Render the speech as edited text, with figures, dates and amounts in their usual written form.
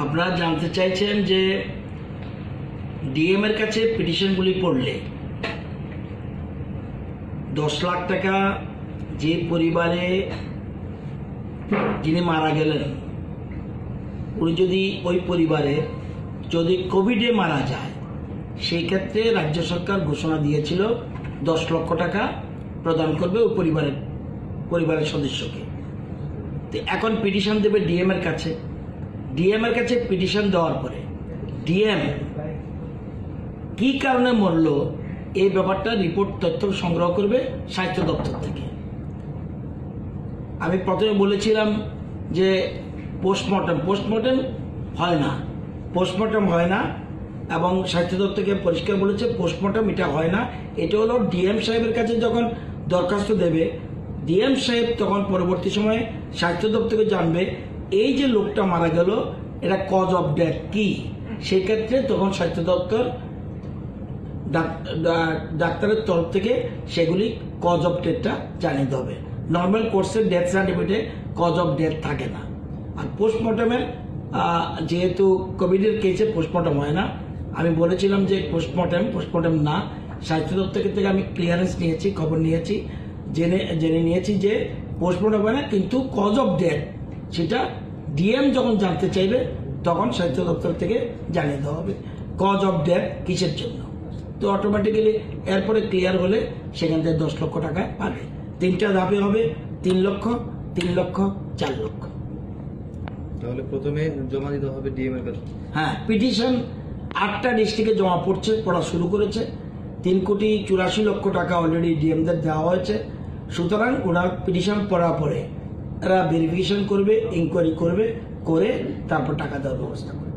আপনারা জানতে চাইছেন যে ডিএম এর কাছে পিটিশনগুলি পড়লে 10 লাখ টাকা যে পরিবারে যিনি মারা গেলেন উনি যদি ওই পরিবারে যদি কোভিডে মারা যায় সেই ক্ষেত্রে রাজ্য সরকার ঘোষণা দিয়েছিল 10 লক্ষ টাকা প্রদান করবে ওই পরিবারের সদস্যকে। তো এখন পিটিশন দেবে ডিএম এর কাছে। ডিএম এর কাছে পিটিশন দেওয়ার পরে ডিএম কি কারণে মরল এই ব্যাপারটা রিপোর্ট তথ্য সংগ্রহ করবে স্বাস্থ্য দপ্তর থেকে। আমি প্রথমে বলেছিলাম যে পোস্টমর্টম হয় না এবং স্বাস্থ্য দপ্তরকে পরিষ্কার বলেছে পোস্টমর্টম এটা হয় না। এটা হলো ডিএম সাহেবের কাছে যখন দরখাস্ত দেবে ডিএম সাহেব তখন পরবর্তী সময়ে স্বাস্থ্য দপ্তরকে জানবে এই যে লোকটা মারা গেল এটা কজ অফ ডেথ কি, সেই ক্ষেত্রে তখন স্বাস্থ্য দপ্তর ডাক্তারের তরফ থেকে সেগুলি কজ অফ ডেথটা জানিয়ে দেবে। নর্মাল কোর্সের ডেথ সার্টিফিকেটে কজ অফ ডেথ থাকে না। আর পোস্টমর্টমের যেহেতু কোভিডের কেসে পোস্টমর্টম হয় না, আমি বলেছিলাম যে পোস্টমর্টম না। স্বাস্থ্য দপ্তর থেকে আমি ক্লিয়ারেন্স নিয়েছি, খবর নিয়েছি, জেনে নিয়েছি যে পোস্টমর্টম হয় না, কিন্তু কজ অফ ডেথ সেটা ডিএম যখন জানতে চাইবে তখন স্বাস্থ্য দপ্তর থেকে জানিয়ে দেওয়া হবে কজ অফ ডেথ কিসের জন্য। তো অটোমেটিক্যালি এরপরে ক্লিয়ার হলে সেখান থেকে 10 লক্ষ টাকা পাবে। 3টা ধাপে হবে, 3 লক্ষ, 3 লক্ষ, 4 লক্ষ। তাহলে প্রথমে জমা দিতে হবে ডিএম এর কাছে। হ্যাঁ, পিটিশন 8টা ডিস্ট্রিক্টে জমা পড়া শুরু করেছে। 3,84,00,000 টাকা অলরেডি ডিএমদের দেওয়া হয়েছে। সুতরাং ওরা পিটিশন পড়ার পরে এরা ভেরিফিকেশন করবে, ইনকোয়ারি করে তারপর টাকা দেওয়ার ব্যবস্থা করবে।